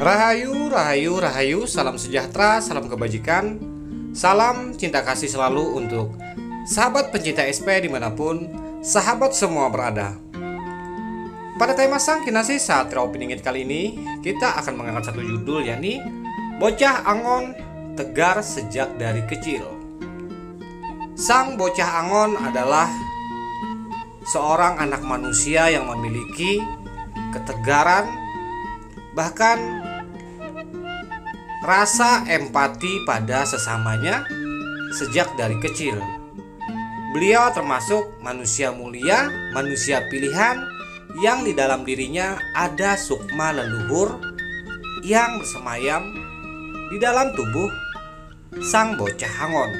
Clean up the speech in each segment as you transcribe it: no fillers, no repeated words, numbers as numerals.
Rahayu, rahayu, rahayu, salam sejahtera, salam kebajikan, salam cinta kasih selalu untuk sahabat pencinta SP dimanapun sahabat semua berada. Pada tema Sang Kinasih saat Opiningit kali ini, kita akan mengangkat satu judul, yakni Bocah Angon Tegar Sejak Dari Kecil. Sang bocah Angon adalah seorang anak manusia yang memiliki ketegaran, bahkan rasa empati pada sesamanya sejak dari kecil. Beliau termasuk manusia mulia, manusia pilihan yang di dalam dirinya ada sukma leluhur yang bersemayam di dalam tubuh sang bocah Angon.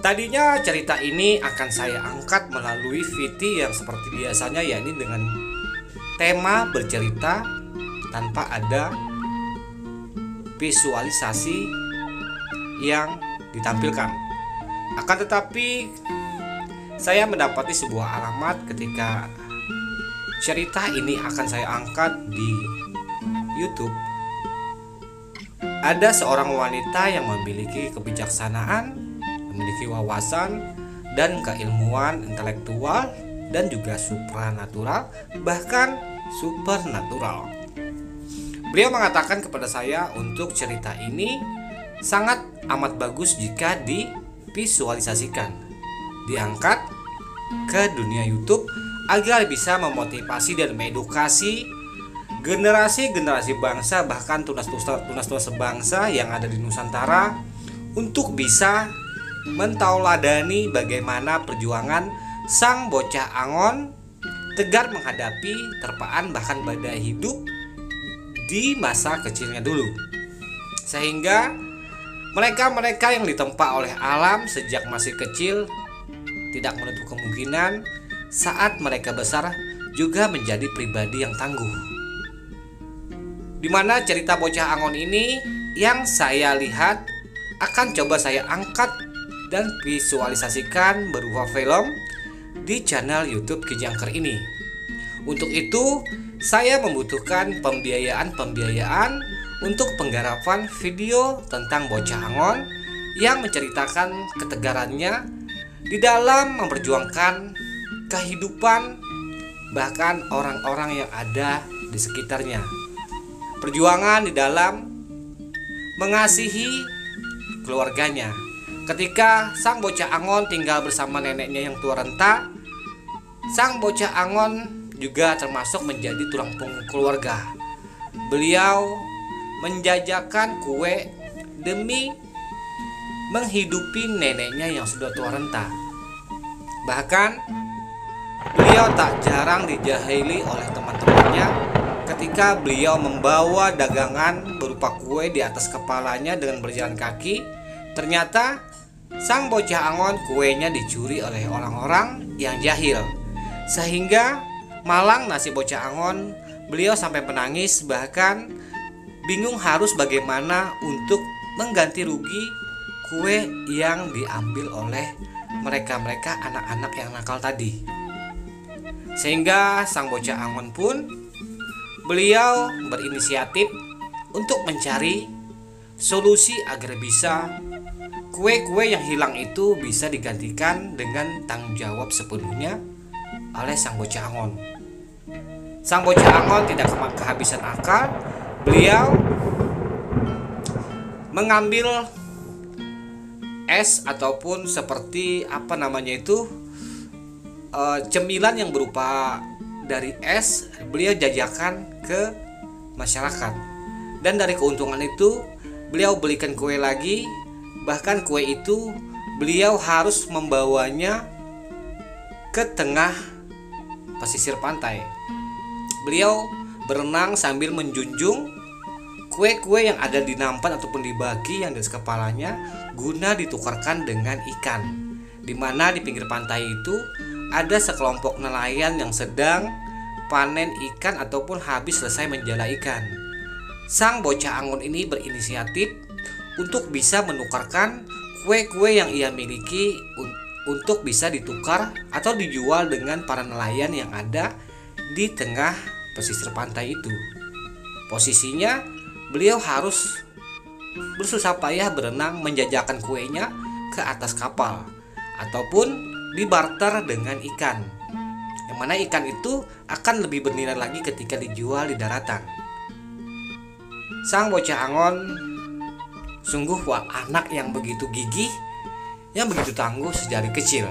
Tadinya cerita ini akan saya angkat melalui VT yang seperti biasanya, yakni dengan tema bercerita tanpa ada visualisasi yang ditampilkan. Akan tetapi saya mendapati sebuah alamat ketika cerita ini akan saya angkat di YouTube. Ada seorang wanita yang memiliki kebijaksanaan, memiliki wawasan dan keilmuan intelektual dan juga supranatural, bahkan supernatural. Beliau mengatakan kepada saya untuk cerita ini sangat amat bagus jika divisualisasikan, diangkat ke dunia YouTube agar bisa memotivasi dan mengedukasi generasi-generasi bangsa, bahkan tunas sebangsa yang ada di Nusantara untuk bisa mentauladani bagaimana perjuangan sang bocah Angon tegar menghadapi terpaan bahkan badai hidup di masa kecilnya dulu, sehingga mereka yang ditempa oleh alam sejak masih kecil tidak menutup kemungkinan saat mereka besar juga menjadi pribadi yang tangguh. Dimana cerita bocah Angon ini yang saya lihat akan coba saya angkat dan visualisasikan berupa film di channel YouTube Kijangker ini. Untuk itu saya membutuhkan pembiayaan untuk penggarapan video tentang bocah Angon yang menceritakan ketegarannya di dalam memperjuangkan kehidupan bahkan orang-orang yang ada di sekitarnya. Perjuangan di dalam mengasihi keluarganya. Ketika sang bocah Angon tinggal bersama neneknya yang tua renta, sang bocah Angon juga termasuk menjadi tulang punggung keluarga. Beliau menjajakan kue demi menghidupi neneknya yang sudah tua renta. Bahkan beliau tak jarang dijahili oleh teman-temannya ketika beliau membawa dagangan berupa kue di atas kepalanya dengan berjalan kaki. Ternyata sang bocah Angon kuenya dicuri oleh orang-orang yang jahil, sehingga malang nasib bocah Angon. Beliau sampai menangis, bahkan bingung harus bagaimana untuk mengganti rugi kue yang diambil oleh mereka anak-anak yang nakal tadi. Sehingga sang bocah Angon pun beliau berinisiatif untuk mencari solusi agar bisa kue-kue yang hilang itu bisa digantikan dengan tanggung jawab sepenuhnya oleh sang bocah Angon. Sang bocah Angon tidak kehabisan akal. Beliau mengambil es ataupun seperti cemilan yang berupa dari es, beliau jajakan ke masyarakat. Dan dari keuntungan itu beliau belikan kue lagi. Bahkan kue itu beliau harus membawanya ke tengah pesisir pantai. Beliau berenang sambil menjunjung kue-kue yang ada di nampan ataupun dibagi yang di kepalanya guna ditukarkan dengan ikan. Dimana di pinggir pantai itu ada sekelompok nelayan yang sedang panen ikan ataupun habis selesai menjala ikan. Sang bocah Angon ini berinisiatif untuk bisa menukarkan kue-kue yang ia miliki untuk bisa ditukar atau dijual dengan para nelayan yang ada di tengah pesisir pantai itu. Posisinya beliau harus bersusah payah berenang menjajakan kuenya ke atas kapal ataupun dibarter dengan ikan, yang mana ikan itu akan lebih bernilai lagi ketika dijual di daratan. Sang bocah Angon sungguh anak yang begitu gigih, yang begitu tangguh sejak kecil.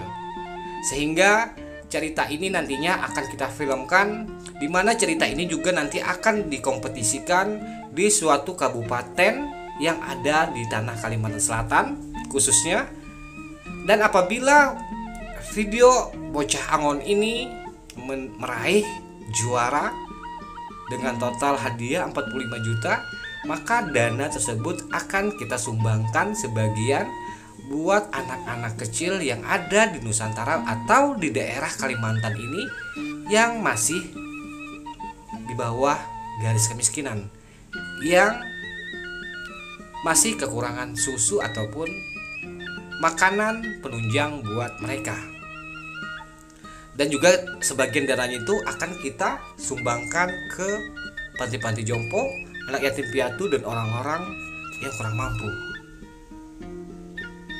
Sehingga cerita ini nantinya akan kita filmkan, di mana cerita ini juga nanti akan dikompetisikan di suatu kabupaten yang ada di tanah Kalimantan Selatan khususnya. Dan apabila video bocah Angon ini meraih juara dengan total hadiah 45 juta, maka dana tersebut akan kita sumbangkan sebagian buat anak-anak kecil yang ada di Nusantara atau di daerah Kalimantan ini yang masih di bawah garis kemiskinan, yang masih kekurangan susu ataupun makanan penunjang buat mereka. Dan juga sebagian dananya itu akan kita sumbangkan ke panti-panti jompo, anak yatim piatu, dan orang-orang yang kurang mampu.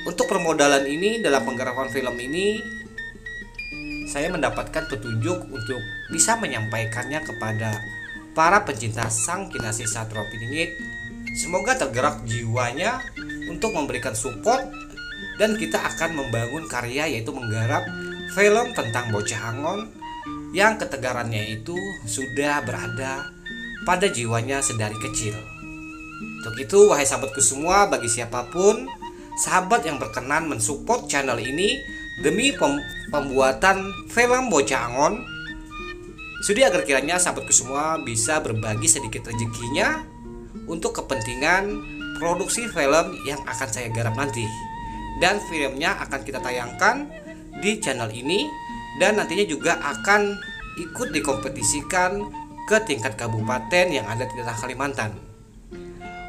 Untuk permodalan ini, dalam penggarapan film ini saya mendapatkan petunjuk untuk bisa menyampaikannya kepada para pencinta sang Kinasih Satrio Piningit. Semoga tergerak jiwanya untuk memberikan support, dan kita akan membangun karya, yaitu menggarap film tentang bocah Angon yang ketegarannya itu sudah berada pada jiwanya sedari kecil. Untuk itu, wahai sahabatku semua, bagi siapapun sahabat yang berkenan mensupport channel ini demi pembuatan film bocah Angon, sudi agar kiranya sahabatku semua bisa berbagi sedikit rezekinya untuk kepentingan produksi film yang akan saya garap nanti. Dan filmnya akan kita tayangkan di channel ini, dan nantinya juga akan ikut dikompetisikan ke tingkat kabupaten yang ada di daerah Kalimantan.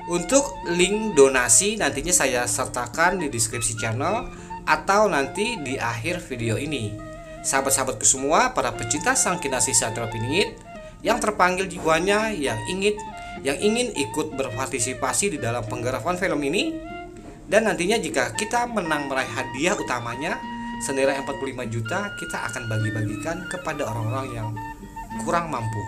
Untuk link donasi nantinya saya sertakan di deskripsi channel atau nanti di akhir video ini. Sahabat-sahabatku semua, para pecinta sang Kinasih Satrio Piningit yang terpanggil jiwanya, yang ingin ikut berpartisipasi di dalam penggarapan film ini, dan nantinya jika kita menang meraih hadiah utamanya senilai 45 juta, kita akan bagi-bagikan kepada orang-orang yang kurang mampu.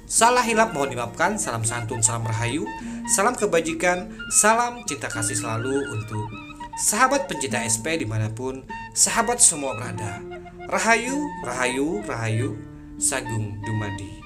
Salah hilap mohon dimaafkan. Salam santun, salam rahayu, salam kebajikan, salam cinta kasih selalu untuk sahabat pencinta SP dimanapun sahabat semua berada. Rahayu, rahayu, rahayu, Sagung Dumadi.